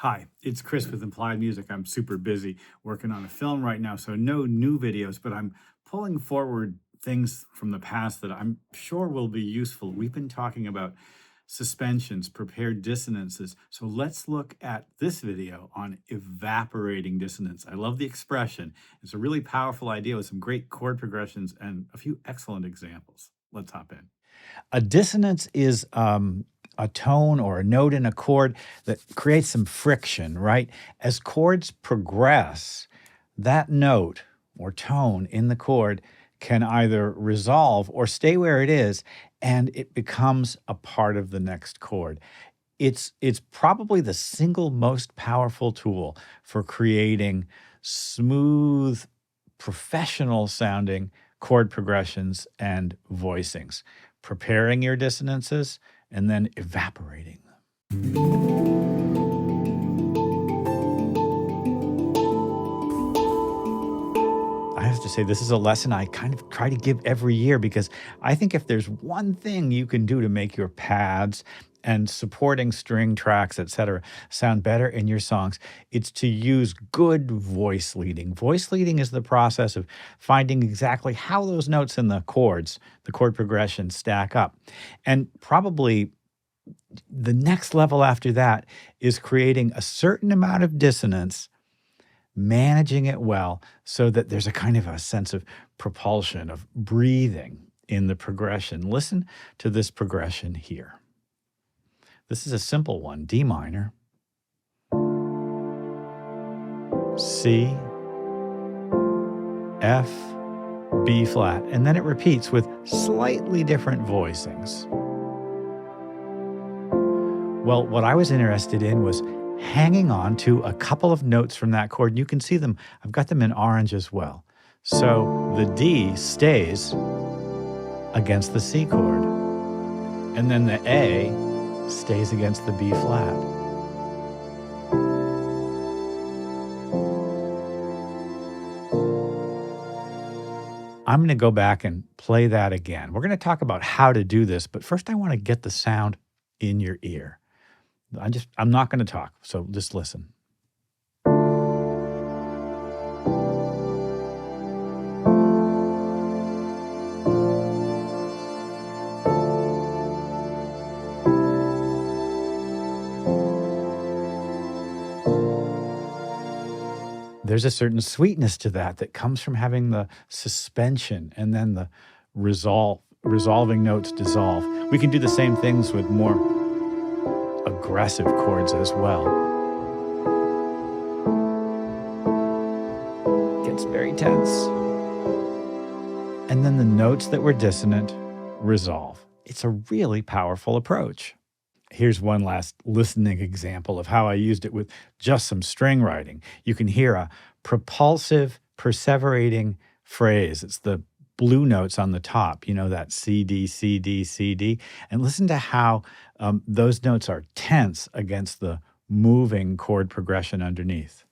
Hi, it's Chris with Implied Music. I'm super busy working on a film right now, so no new videos, but I'm pulling forward things from the past that I'm sure will be useful. We've been talking about suspensions, prepared dissonances. So let's look at this video on evaporating dissonance. I love the expression. It's a really powerful idea with some great chord progressions and a few excellent examples. Let's hop in. A dissonance is a tone or a note in a chord that creates some friction, right? As chords progress, that note or tone in the chord can either resolve or stay where it is, and it becomes a part of the next chord. It's probably the single most powerful tool for creating smooth, professional sounding chord progressions and voicings, preparing your dissonances and then evaporating them. I have to say, this is a lesson I kind of try to give every year because I think if there's one thing you can do to make your pads and supporting string tracks, etc., sound better in your songs, it's to use good voice leading. Voice leading is the process of finding exactly how those notes in the chords, the chord progression, stack up. And probably the next level after that is creating a certain amount of dissonance, managing it well so that there's a kind of a sense of propulsion, of breathing in the progression. Listen to this progression here. This is a simple one, D minor, C, F, B flat, and then it repeats with slightly different voicings. Well, what I was interested in was hanging on to a couple of notes from that chord. And you can see them, I've got them in orange as well. So the D stays against the C chord, and then the A stays against the B flat. I'm going to go back and play that again. We're going to talk about how to do this, but first I want to get the sound in your ear. I'm not going to talk, so just listen. There's a certain sweetness to that comes from having the suspension and then the resolving notes dissolve. We can do the same things with more aggressive chords as well. Gets very tense. And then the notes that were dissonant resolve. It's a really powerful approach. Here's one last listening example of how I used it with just some string writing. You can hear a propulsive, perseverating phrase. It's the blue notes on the top, you know, that C, D, C, D, C, D. And listen to how those notes are tense against the moving chord progression underneath.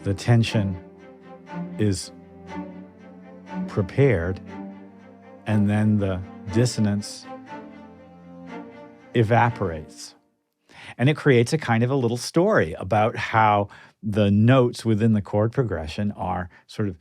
The tension is prepared, and then the dissonance evaporates. And it creates a kind of a little story about how the notes within the chord progression are sort of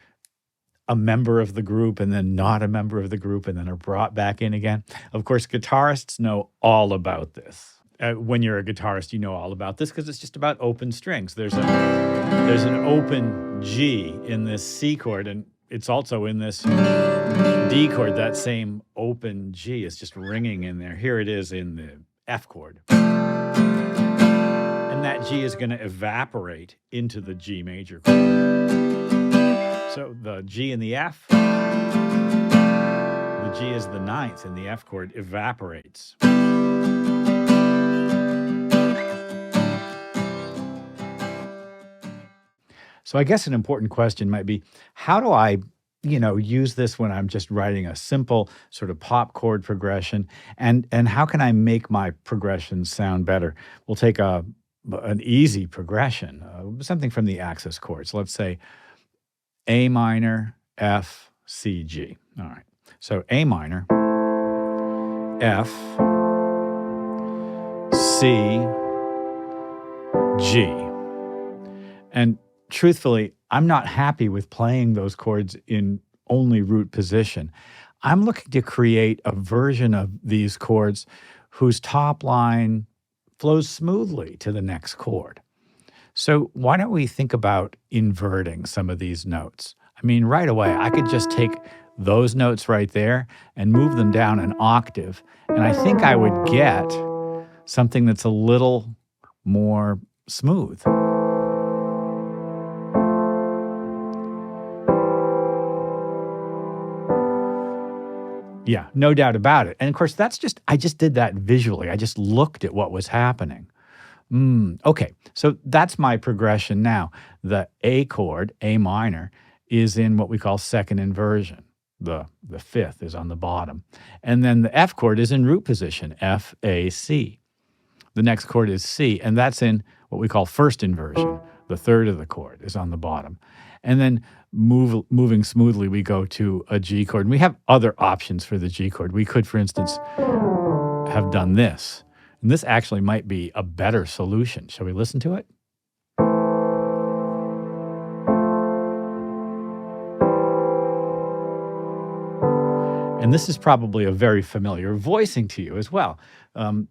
a member of the group and then not a member of the group and then are brought back in again. Of course, guitarists know all about this. When you're a guitarist, you know all about this because it's just about open strings. There's an open G in this C chord, and it's also in this D chord. That same open G is just ringing in there. Here it is in the F chord. And that G is going to evaporate into the G major chord. So the G in the F, the G is the ninth in the F chord, evaporates. So I guess an important question might be, how do I use this when I'm just writing a simple sort of pop chord progression, and how can I make my progressions sound better? We'll take an easy progression, something from the axis chords. Let's say A minor, F, C, G. All right. So A minor, F, C, G. And truthfully, I'm not happy with playing those chords in only root position. I'm looking to create a version of these chords whose top line flows smoothly to the next chord. So why don't we think about inverting some of these notes? I mean, right away, I could just take those notes right there and move them down an octave, and I think I would get something that's a little more smooth. Yeah, no doubt about it. And of course, I just did that visually. I just looked at what was happening. Okay, so that's my progression now. The A chord, A minor, is in what we call second inversion. The fifth is on the bottom. And then the F chord is in root position, F, A, C. The next chord is C, and that's in what we call first inversion. The third of the chord is on the bottom. And then moving smoothly, we go to a G chord. And we have other options for the G chord. We could, for instance, have done this. And this actually might be a better solution. Shall we listen to it? And this is probably a very familiar voicing to you as well.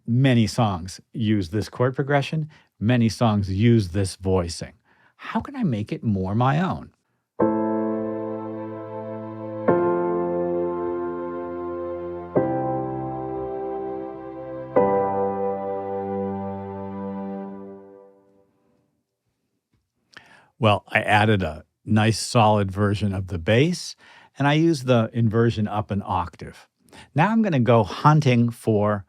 Many songs use this chord progression. Many songs use this voicing. How can I make it more my own? Well, I added a nice solid version of the bass, and I used the inversion up an octave. Now I'm going to go hunting for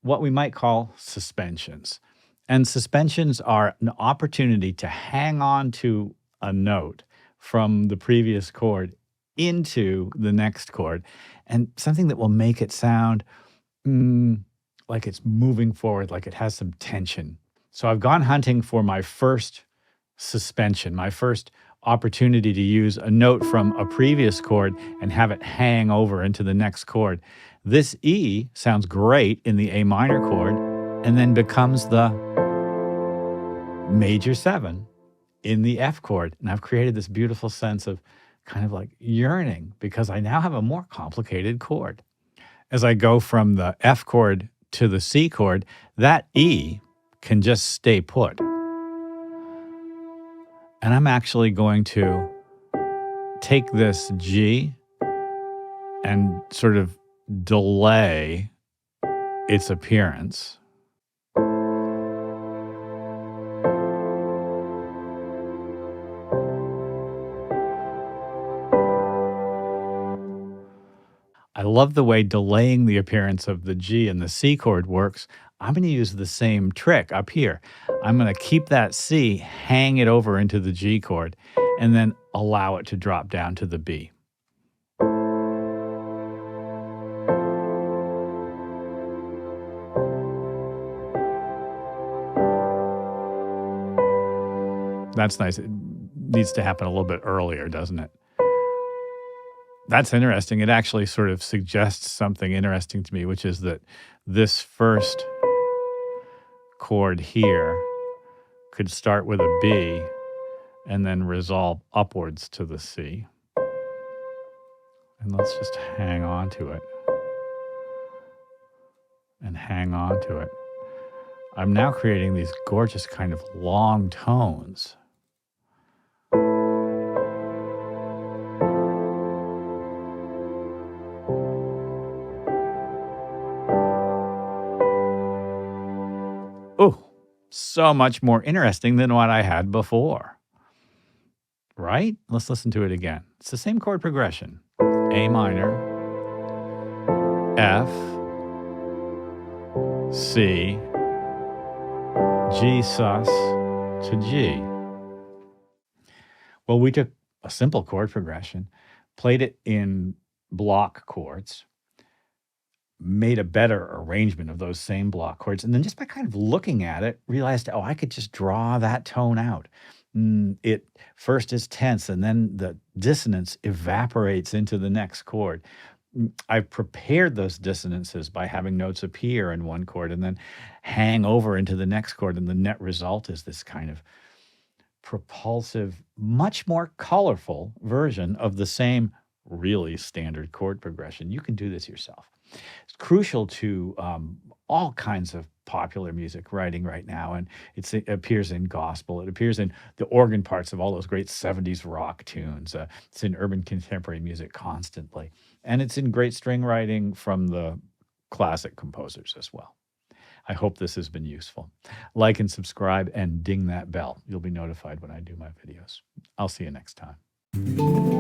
what we might call suspensions. And suspensions are an opportunity to hang on to a note from the previous chord into the next chord, and something that will make it sound like it's moving forward, like it has some tension. So I've gone hunting for my first suspension, my first opportunity to use a note from a previous chord and have it hang over into the next chord. This E sounds great in the A minor chord and then becomes the major 7 in the F chord. And I've created this beautiful sense of kind of like yearning because I now have a more complicated chord. As I go from the F chord to the C chord, that E can just stay put. And I'm actually going to take this G and sort of delay its appearance. I love the way delaying the appearance of the G and the C chord works. I'm going to use the same trick up here. I'm going to keep that C, hang it over into the G chord, and then allow it to drop down to the B. That's nice. It needs to happen a little bit earlier, doesn't it? That's interesting. It actually sort of suggests something interesting to me, which is that this first chord here could start with a B and then resolve upwards to the C. And let's just hang on to it. And hang on to it. I'm now creating these gorgeous kind of long tones. Oh, so much more interesting than what I had before. Right? Let's listen to it again. It's the same chord progression. A minor, F, C, G sus to G. Well, we took a simple chord progression, played it in block chords, made a better arrangement of those same block chords, and then just by kind of looking at it, realized, oh, I could just draw that tone out. It first is tense, and then the dissonance evaporates into the next chord. I've prepared those dissonances by having notes appear in one chord and then hang over into the next chord, and the net result is this kind of propulsive, much more colorful version of the same really standard chord progression. You can do this yourself. It's crucial to all kinds of popular music writing right now, and it appears in gospel. It appears in the organ parts of all those great 70s rock tunes. It's in urban contemporary music constantly, and it's in great string writing from the classic composers as well. I hope this has been useful. Like and subscribe and ding that bell. You'll be notified when I do my videos. I'll see you next time.